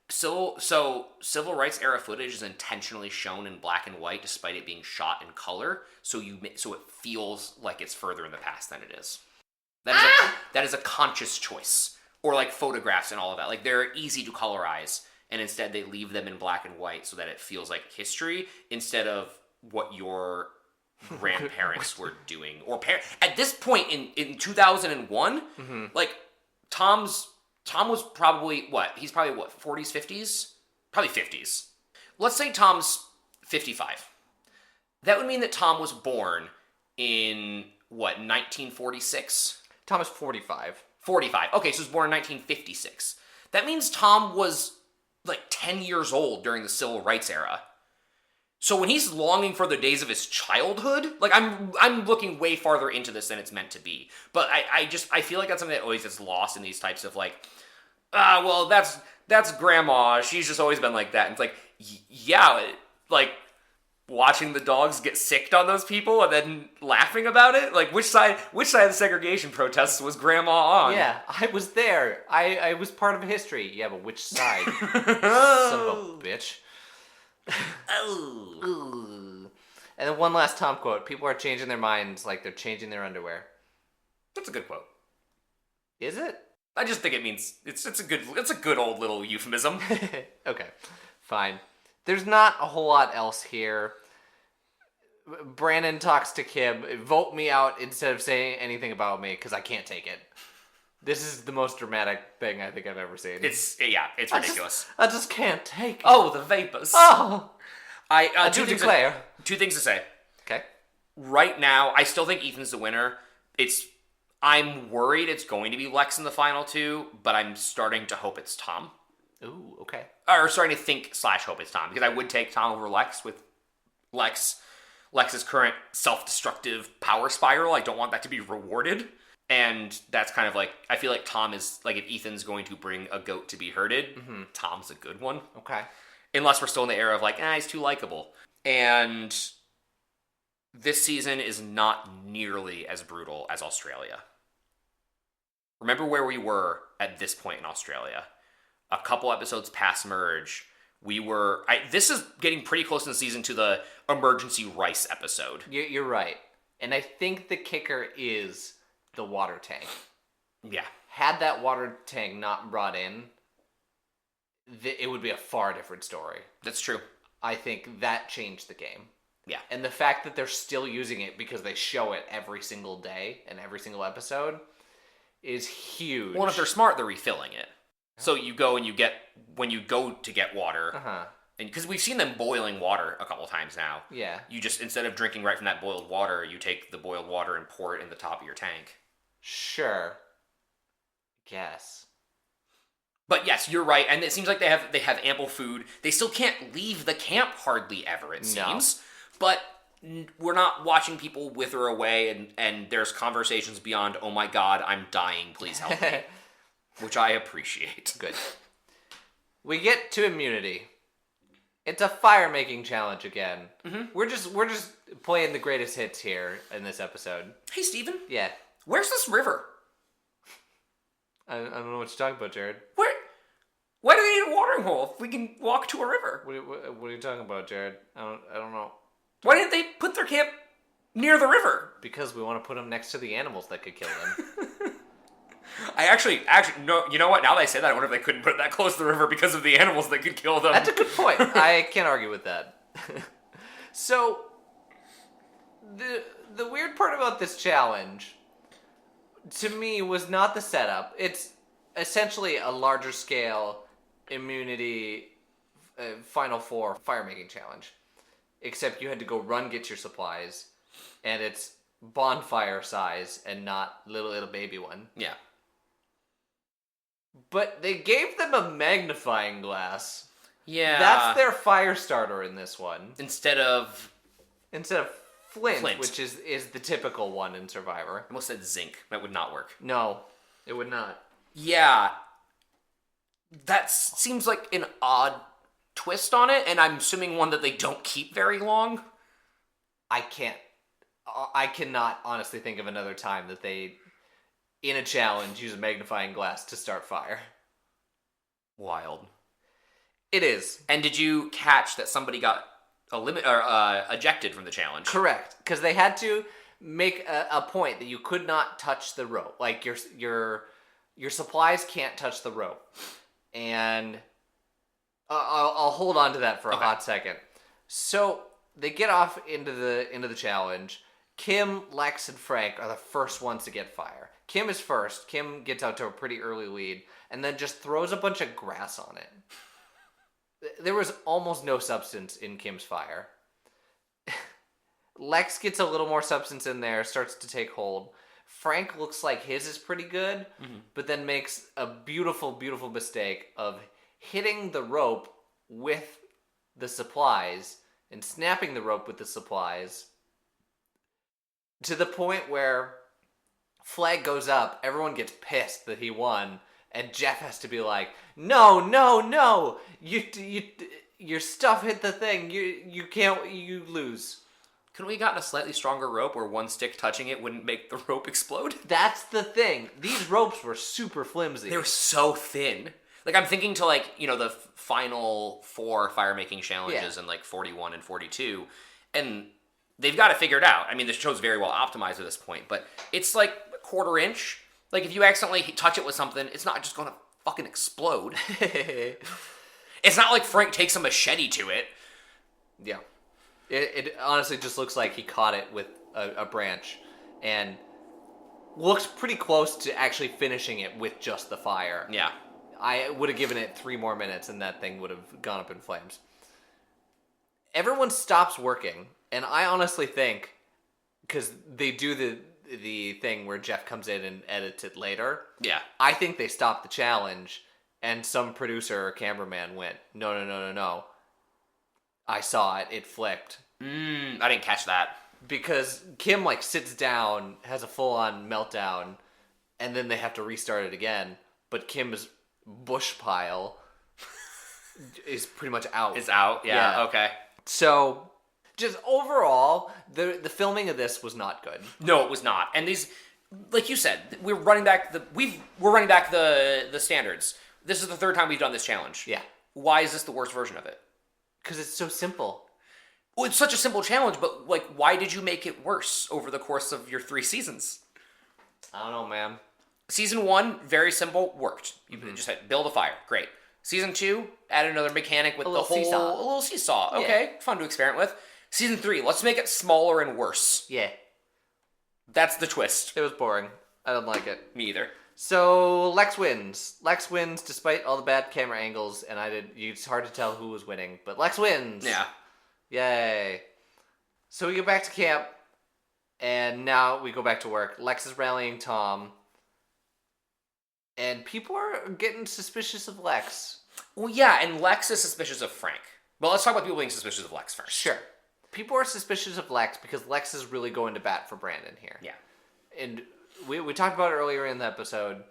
So civil rights era footage is intentionally shown in black and white despite it being shot in color, so it feels like it's further in the past than it is. That is a conscious choice. Or like photographs and all of that. Like they're easy to colorize, and instead they leave them in black and white so that it feels like history instead of what your grandparents were doing. Or at this point in 2001, like Tom was probably what? He's probably what, 40s, 50s? Probably 50s. Let's say Tom's 55. That would mean that Tom was born in what, 1946? Tom is 45. 45. Okay, so he was born in 1956. That means Tom was like 10 years old during the civil rights era. So when he's longing for the days of his childhood, like I'm looking way farther into this than it's meant to be. But I feel like that's something that always gets lost in these types of like, well, that's grandma. She's just always been like that. And it's like, yeah, like watching the dogs get sicked on those people and then laughing about it. Like which side of the segregation protests was grandma on? Yeah, I was there. I was part of history. Yeah, but which side? Son of a bitch. Oh. And then one last Tom quote. People are changing their minds like they're changing their underwear. That's a good quote. Is it? I just think it means it's a good old little euphemism. Okay, fine. There's not a whole lot else here. Brandon talks to Kim. Vote me out instead of saying anything about me because I can't take it. This is the most dramatic thing I think I've ever seen. It's ridiculous. I just can't take it. Oh, the vapors. Oh, I do declare. Two things to say. Okay. Right now, I still think Ethan's the winner. It's I'm worried it's going to be Lex in the final two, but I'm starting to hope it's Tom. Ooh, okay. Or starting to think / hope it's Tom, because I would take Tom over Lex with Lex's current self-destructive power spiral. I don't want that to be rewarded. And that's kind of like, I feel like Tom is, like, if Ethan's going to bring a goat to be herded, Tom's a good one. Okay. Unless we're still in the era of, like, he's too likable. And this season is not nearly as brutal as Australia. Remember where we were at this point in Australia. A couple episodes past Merge, we were... this is getting pretty close in the season to the emergency rice episode. You're right. And I think the kicker is the water tank. Yeah. Had that water tank not brought in, it would be a far different story. That's true. I think that changed the game. Yeah. And the fact that they're still using it because they show it every single day and every single episode is huge. Well, if they're smart, they're refilling it. So you go and you get, when you go to get water, and because we've seen them boiling water a couple times now. Yeah. You just, instead of drinking right from that boiled water, you take the boiled water and pour it in the top of your tank. Sure. Guess. But yes, you're right, and it seems like they have ample food. They still can't leave the camp hardly ever, it seems. But we're not watching people wither away, and there's conversations beyond, oh my god, I'm dying, please help me. Which I appreciate. Good. We get to immunity. It's a fire-making challenge again. We're just playing the greatest hits here in this episode. Hey, Steven. Yeah. Where's this river? I don't know what you're talking about, Jared. Why do we need a watering hole if we can walk to a river? What are you talking about, Jared? I don't know. Why didn't they put their camp near the river? Because we want to put them next to the animals that could kill them. I actually, no. You know what? Now that I say that, I wonder if they couldn't put it that close to the river because of the animals that could kill them. That's a good point. I can't argue with that. So, the weird part about this challenge, to me, was not the setup. It's essentially a larger scale immunity Final Four fire-making challenge. Except you had to go run, get your supplies, and it's bonfire size and not little baby one. Yeah. But they gave them a magnifying glass. Yeah. That's their fire starter in this one. Instead of Flint. Which is the typical one in Survivor. I almost said zinc. That would not work. No, it would not. Yeah. That seems like an odd twist on it, and I'm assuming one that they don't keep very long. I cannot honestly think of another time that they, in a challenge, use a magnifying glass to start fire. Wild. It is. And did you catch that somebody got ejected from the challenge? Correct, because they had to make a point that you could not touch the rope. Like your supplies can't touch the rope, and I'll hold on to that for a hot second. So they get off into the challenge. Kim, Lex, and Frank are the first ones to get fire. Kim is first. Kim gets out to a pretty early lead, and then just throws a bunch of grass on it. There was almost no substance in Kim's fire. Lex gets a little more substance in there, starts to take hold. Frank looks like his is pretty good, but then makes a beautiful, beautiful mistake of hitting the rope with the supplies and snapping the rope with the supplies to the point where flag goes up, everyone gets pissed that he won, and Jeff has to be like, no, your stuff hit the thing, you lose. Couldn't we have gotten a slightly stronger rope where one stick touching it wouldn't make the rope explode? That's the thing. These ropes were super flimsy. They were so thin. Like, I'm thinking to, like, the final 4 fire-making challenges in, like, 41 and 42, and they've got it figured out. I mean, the show's very well optimized at this point, but it's, like, a quarter inch. Like, if you accidentally touch it with something, it's not just going to fucking explode. It's not like Frank takes a machete to it. Yeah. It honestly just looks like he caught it with a branch and looks pretty close to actually finishing it with just the fire. Yeah. I would have given it 3 more minutes and that thing would have gone up in flames. Everyone stops working, and I honestly think, because they do the thing where Jeff comes in and edits it later. Yeah. I think they stopped the challenge, and some producer or cameraman went, no. I saw it. It flipped. I didn't catch that. Because Kim, like, sits down, has a full-on meltdown, and then they have to restart it again. But Kim's bush pile is pretty much out. It's out? Yeah. Okay. So, just overall, the filming of this was not good. No, it was not. And these, like you said, we're running back the standards. This is the third time we've done this challenge. Yeah. Why is this the worst version of it? Because it's so simple. Well, it's such a simple challenge, but like, why did you make it worse over the course of your 3 seasons? I don't know, man. Season 1, very simple, worked. You just had build a fire, great. Season 2, add another mechanic with a little seesaw. Okay, fun to experiment with. Season 3, let's make it smaller and worse. Yeah. That's the twist. It was boring. I don't like it. Me either. So, Lex wins. Lex wins despite all the bad camera angles, and it's hard to tell who was winning, but Lex wins. Yeah. Yay. So we get back to camp, and now we go back to work. Lex is rallying Tom, and people are getting suspicious of Lex. Well, yeah, and Lex is suspicious of Frank. Well, let's talk about people being suspicious of Lex first. Sure. People are suspicious of Lex because Lex is really going to bat for Brandon here. Yeah. And we talked about it earlier in the episode.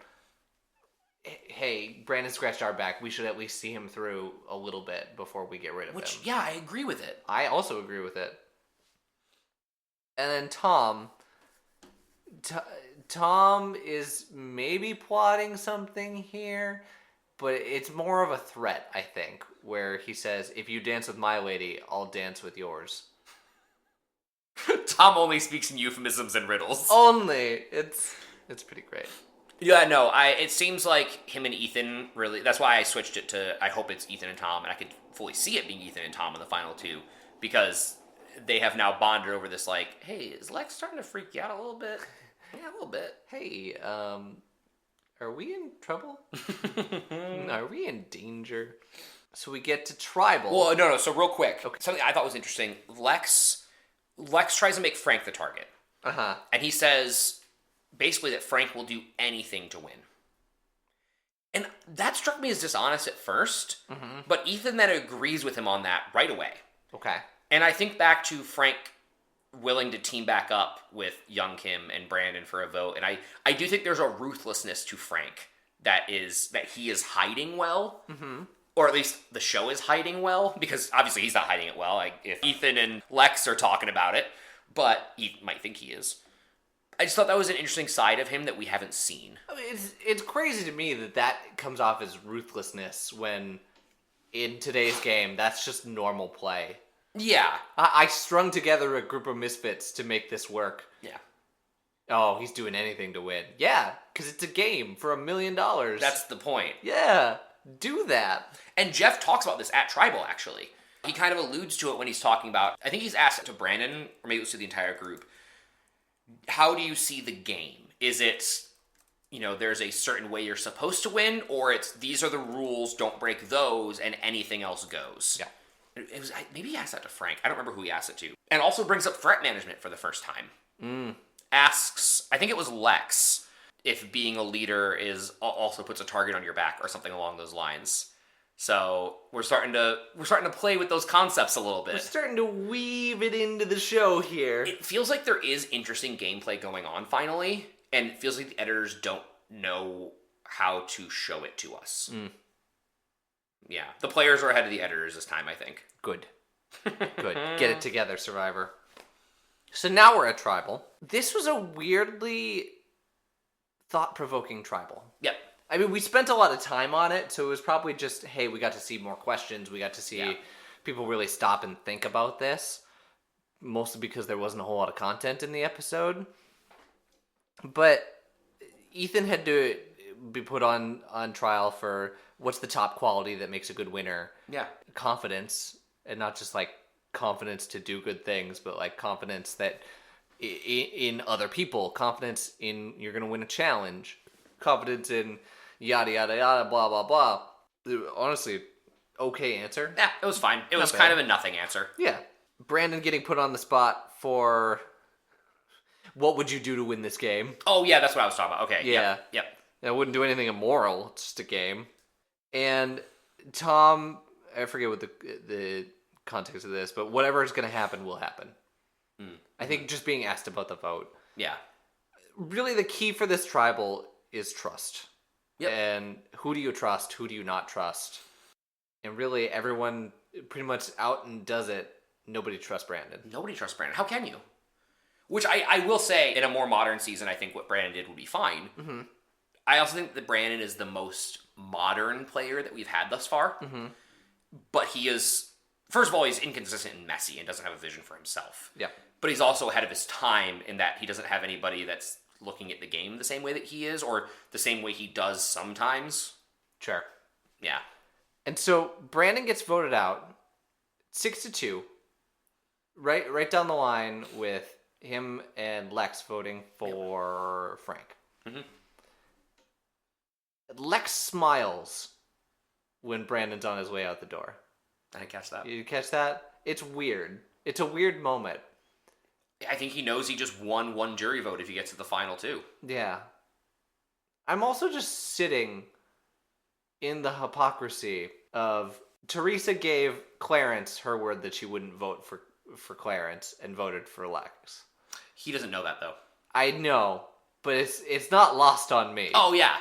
Hey, Brandon scratched our back. We should at least see him through a little bit before we get rid of him. Yeah, I agree with it. I also agree with it. And then Tom. Tom is maybe plotting something here, but it's more of a threat, I think, where he says, if you dance with my lady, I'll dance with yours. Tom only speaks in euphemisms and riddles. Only. It's pretty great. Yeah, no, it seems like him and Ethan really, that's why I switched it to, I hope it's Ethan and Tom, and I could fully see it being Ethan and Tom in the final 2, because they have now bonded over this, like, hey, is Lex starting to freak you out a little bit? Yeah, a little bit. Hey, are we in trouble? Are we in danger? So we get to Tribal. Well, no, so real quick, something I thought was interesting, Lex tries to make Frank the target. Uh-huh. And he says, basically, that Frank will do anything to win. And that struck me as dishonest at first, but Ethan then agrees with him on that right away. Okay. And I think back to Frank willing to team back up with young Kim and Brandon for a vote, and I do think there's a ruthlessness to Frank that he is hiding well, or at least the show is hiding well, because obviously he's not hiding it well. Like, if Ethan and Lex are talking about it, but he might think he is. I just thought that was an interesting side of him that we haven't seen. I mean, it's crazy to me that comes off as ruthlessness when in today's game that's just normal play. Yeah. I strung together a group of misfits to make this work. Yeah. Oh, he's doing anything to win. Yeah, because it's a game for $1 million. That's the point. Yeah, do that. And Jeff talks about this at Tribal, actually. He kind of alludes to it when he's talking about, I think he's asked it to Brandon, or maybe it was to the entire group, how do you see the game? Is it, there's a certain way you're supposed to win, or it's, these are the rules, don't break those, and anything else goes? Yeah. It was, maybe he asked that to Frank. I don't remember who he asked it to. And also brings up threat management for the first time. Asks, I think it was Lex, if being a leader also puts a target on your back or something along those lines. So we're starting to play with those concepts a little bit. We're starting to weave it into the show here. It feels like there is interesting gameplay going on finally, and it feels like the editors don't know how to show it to us. Yeah, the players are ahead of the editors this time, I think. Good. Get it together, Survivor. So now we're at Tribal. This was a weirdly thought-provoking Tribal. Yep. I mean, we spent a lot of time on it, so it was probably just, hey, we got to see more questions. We got to see people really stop and think about this. Mostly because there wasn't a whole lot of content in the episode. But Ethan had to be put on trial for what's the top quality that makes a good winner. Yeah. Confidence, and not just like confidence to do good things, but like confidence that in other people, confidence in you're going to win a challenge, confidence in yada, yada, yada, blah, blah, blah. Honestly, okay answer. Yeah, it was fine. It was kind of a nothing answer. Yeah. Brandon getting put on the spot for... what would you do to win this game? Oh, yeah, that's what I was talking about. Okay, Yeah. Yep. I wouldn't do anything immoral. It's just a game. And Tom, I forget what the context of this, but whatever is going to happen will happen. I think just being asked about the vote. Yeah. Really, the key for this tribal is trust. Yep. And who do you trust? Who do you not trust? And really, everyone pretty much out and does it. Nobody trusts Brandon. Nobody trusts Brandon. How can you? Which I will say, in a more modern season, I think what Brandon did would be fine. Mm-hmm. I also think that Brandon is the most modern player that we've had thus far. Mm-hmm. But he is, first of all, he's inconsistent and messy and doesn't have a vision for himself. Yeah. But he's also ahead of his time in that he doesn't have anybody that's looking at the game the same way that he is, or the same way he does sometimes. Sure. Yeah. And so Brandon gets voted out 6-2, right down the line with him and Lex voting for Frank. Mm-hmm. Lex smiles when Brandon's on his way out the door. I didn't catch that. You catch that? It's weird. It's a weird moment. I think he knows he just won one jury vote if he gets to the final two. Yeah. I'm also just sitting in the hypocrisy of Teresa gave Clarence her word that she wouldn't vote for Clarence and voted for Lex. He doesn't know that, though. I know, but it's not lost on me. Oh, yeah.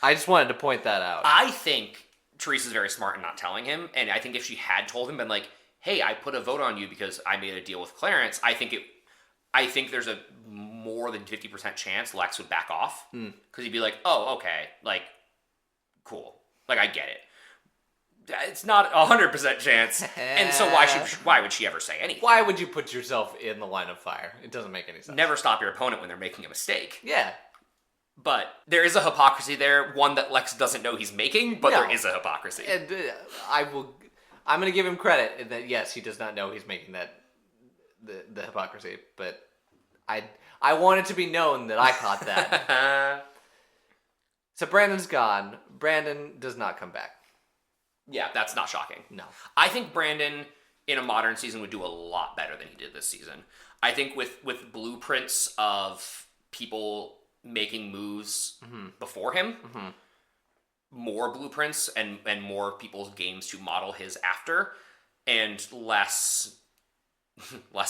I just wanted to point that out. I think Teresa's very smart in not telling him, and I think if she had told him, been like, hey, I put a vote on you because I made a deal with Clarence, I think there's a more than 50% chance Lex would back off. Because he'd be like, oh, okay, like, cool. Like, I get it. It's not 100% chance, and so why would she ever say anything? Why would you put yourself in the line of fire? It doesn't make any sense. Never stop your opponent when they're making a mistake. Yeah. But there is a hypocrisy there, one that Lex doesn't know he's making, but there is a hypocrisy. And I'm going to give him credit in that, yes, he does not know he's making the hypocrisy, but I want it to be known that I caught that. So Brandon's gone. Brandon does not come back. Yeah, that's not shocking. No. I think Brandon, in a modern season, would do a lot better than he did this season. I think with blueprints of people making moves before him, more blueprints and more people's games to model his after, and less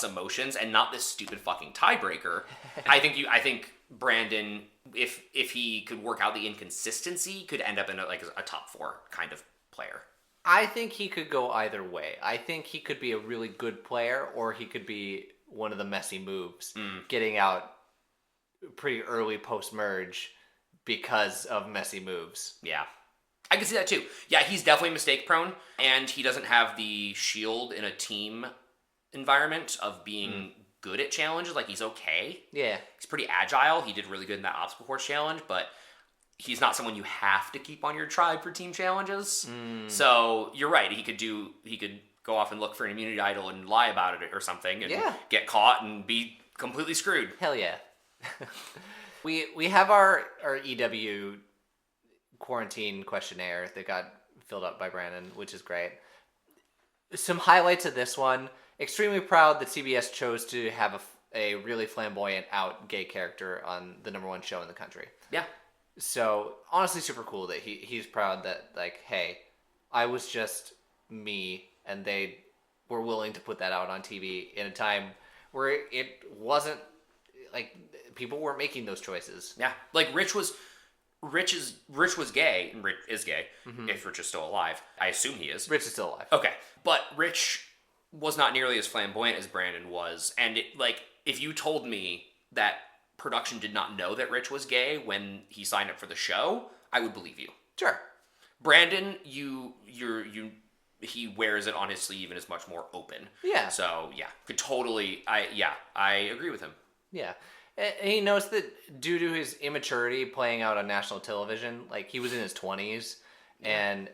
emotions, and not this stupid fucking tiebreaker. I think Brandon, if he could work out the inconsistency, could end up in a top 4 kind of player. I think he could go either way. I think he could be a really good player, or he could be one of the messy moves, getting out pretty early post-merge because of messy moves. Yeah. I can see that too. Yeah, he's definitely mistake prone, and he doesn't have the shield in a team environment of being good at challenges. Like, he's okay. Yeah. He's pretty agile. He did really good in that obstacle course challenge, but he's not someone you have to keep on your tribe for team challenges. So you're right. He could go off and look for an immunity idol and lie about it or something and get caught and be completely screwed. Hell yeah. We have our EW quarantine questionnaire that got filled up by Brandon, which is great. Some highlights of this one. Extremely proud that CBS chose to have a really flamboyant out gay character on the #1 show in the country. Yeah. So honestly super cool that he's proud that, like, hey, I was just me and they were willing to put that out on TV in a time where it wasn't, like, people weren't making those choices. Yeah. Like, Rich was gay, and Rich is gay, if Rich is still alive. I assume he is. Rich is still alive. Okay. But Rich was not nearly as flamboyant as Brandon was. And if you told me that production did not know that Rich was gay when he signed up for the show, I would believe you. Sure. Brandon, he wears it on his sleeve and is much more open. Yeah. So yeah, I agree with him. Yeah. And he knows that due to his immaturity playing out on national television, like, he was in his 20s, and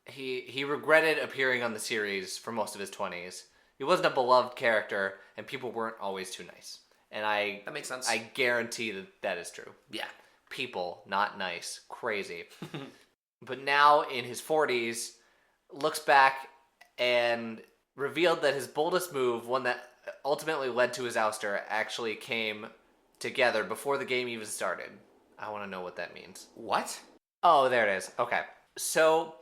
he regretted appearing on the series for most of his 20s. He wasn't a beloved character, and people weren't always too nice. And that makes sense. I guarantee that is true. Yeah. People, not nice. Crazy. But now, in his 40s, looks back and revealed that his boldest move, one that ultimately led to his ouster, actually came together before the game even started. I want to know what that means. What? Oh, there it is. Okay. So,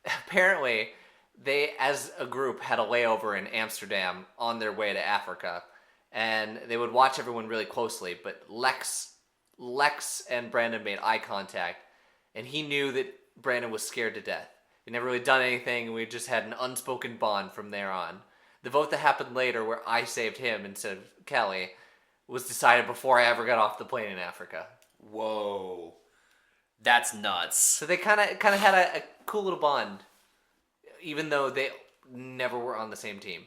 apparently, they, as a group, had a layover in Amsterdam on their way to Africa. And they would watch everyone really closely. But Lex and Brandon made eye contact. And he knew that Brandon was scared to death. He'd never really done anything. And we just had an unspoken bond from there on. The vote that happened later, where I saved him instead of Kelly, was decided before I ever got off the plane in Africa. Whoa. That's nuts. So they kind of had a cool little bond, even though they never were on the same team.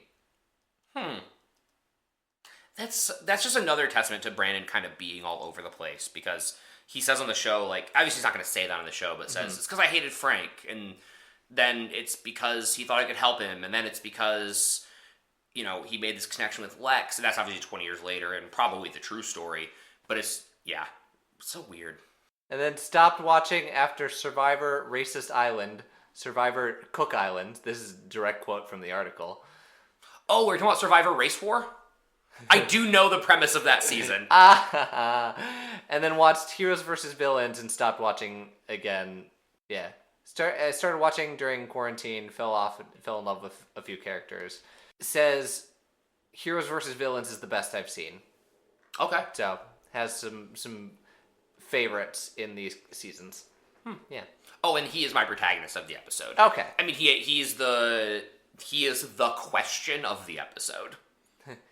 That's just another testament to Brandon kind of being all over the place, because he says on the show, like, obviously he's not going to say that on the show, but says, it's because I hated Frank, and then it's because he thought I could help him, and then it's because, you know, he made this connection with Lex, and that's obviously 20 years later, and probably the true story, but it's so weird. And then stopped watching after Survivor Racist Island, Survivor Cook Island. This is a direct quote from the article. Oh, we're talking about Survivor Race War? I do know the premise of that season. And then watched Heroes vs. Villains and stopped watching again. Yeah. Started watching during quarantine, fell in love with a few characters. Says Heroes vs. Villains is the best I've seen. Okay. So, has some favorites in these seasons. Yeah. Oh, and he is my protagonist of the episode. Okay. I mean, he is the question of the episode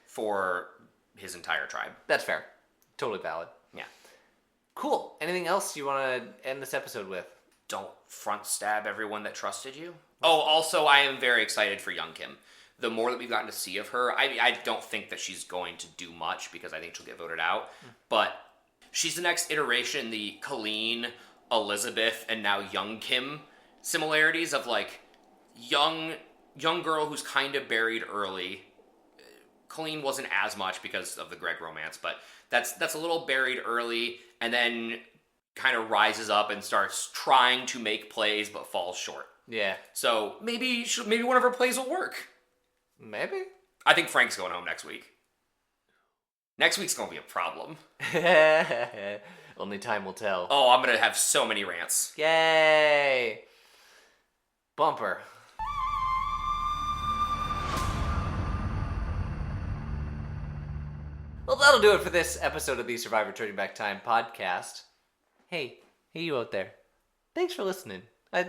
for his entire tribe. That's fair. Totally valid. Yeah. Cool. Anything else you want to end this episode with? Don't front stab everyone that trusted you. Oh, also, I am very excited for Young Kim. The more that we've gotten to see of her, I don't think that she's going to do much, because I think she'll get voted out. But she's the next iteration, the Colleen, Elizabeth, and now Young Kim similarities of, like, young girl who's kind of buried early. Colleen wasn't as much because of the Greg romance, but that's a little buried early, and then kind of rises up and starts trying to make plays but falls short. Yeah. So maybe one of her plays will work. Maybe. I think Frank's going home next week. Next week's going to be a problem. Only time will tell. Oh, I'm going to have so many rants. Yay! Bumper. Well, that'll do it for this episode of the Survivor Turning Back Time podcast. Hey you out there. Thanks for listening. I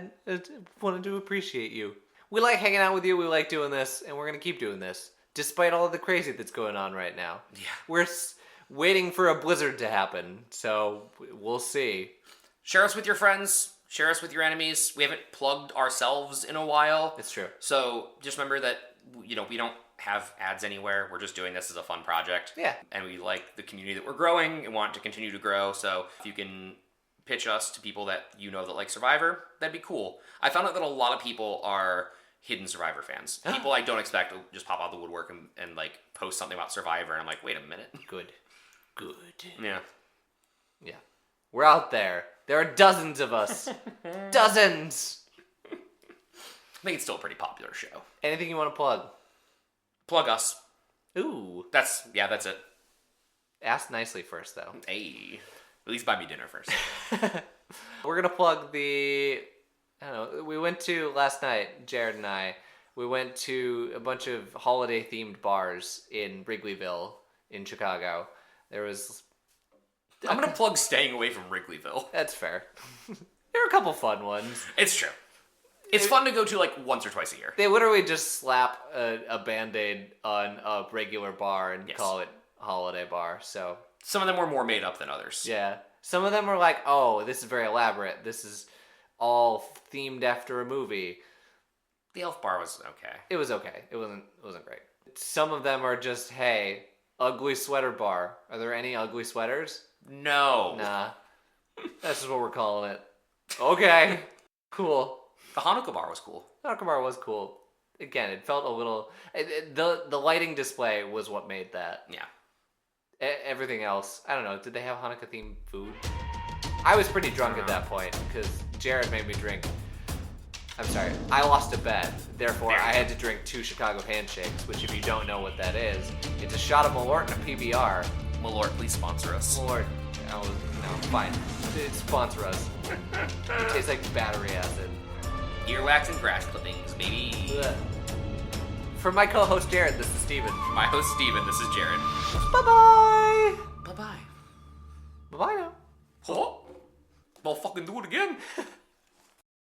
wanted to appreciate you. We like hanging out with you, we like doing this, and we're going to keep doing this, despite all of the crazy that's going on right now. Yeah. We're waiting for a blizzard to happen, so we'll see. Share us with your friends. Share us with your enemies. We haven't plugged ourselves in a while. It's true. So just remember that, you know, we don't have ads anywhere. We're just doing this as a fun project. Yeah. And we like the community that we're growing and want to continue to grow. So if you can pitch us to people that you know that like Survivor, that'd be cool. I found out that a lot of people are hidden Survivor fans. People I don't expect will just pop out the woodwork and like post something about Survivor, and I'm like, wait a minute. Good. Yeah. Yeah. We're out there. There are dozens of us. Dozens! I think it's still a pretty popular show. Anything you want to plug? Plug us. Ooh. That's it. Ask nicely first, though. Hey. At least buy me dinner first. We're going to plug I don't know, we went to, last night, Jared and I, we went to a bunch of holiday-themed bars in Wrigleyville in Chicago. There was... I'm going to plug staying away from Wrigleyville. That's fair. There were a couple fun ones. It's true. It's fun to go to like once or twice a year. They literally just slap a Band-Aid on a regular bar and call it holiday bar, so... Some of them were more made up than others. Yeah. Some of them were like, oh, this is very elaborate. This is all themed after a movie. The Elf Bar was okay. It was okay. It wasn't great. Some of them are just, hey, ugly sweater bar. Are there any ugly sweaters? No. Nah. That's just what we're calling it. Okay. Cool. The Hanukkah bar was cool. The Hanukkah bar was cool. Again, it felt a little... The lighting display was what made that. Yeah. Everything else, I don't know. Did they have Hanukkah-themed food? I was pretty drunk at that point because Jared made me drink. I'm sorry. I lost a bet. Therefore, I had to drink 2 Chicago handshakes, which if you don't know what that is, it's a shot of Malort and a PBR Malort, please sponsor us. Lord, no, fine. Sponsor us. It tastes like battery acid. Earwax and grass clippings, baby. Ugh. For my co-host Jared, this is Steven. My host Steven, this is Jared. Bye-bye! Bye-bye. Bye-bye now. Oh, I'll fucking do it again.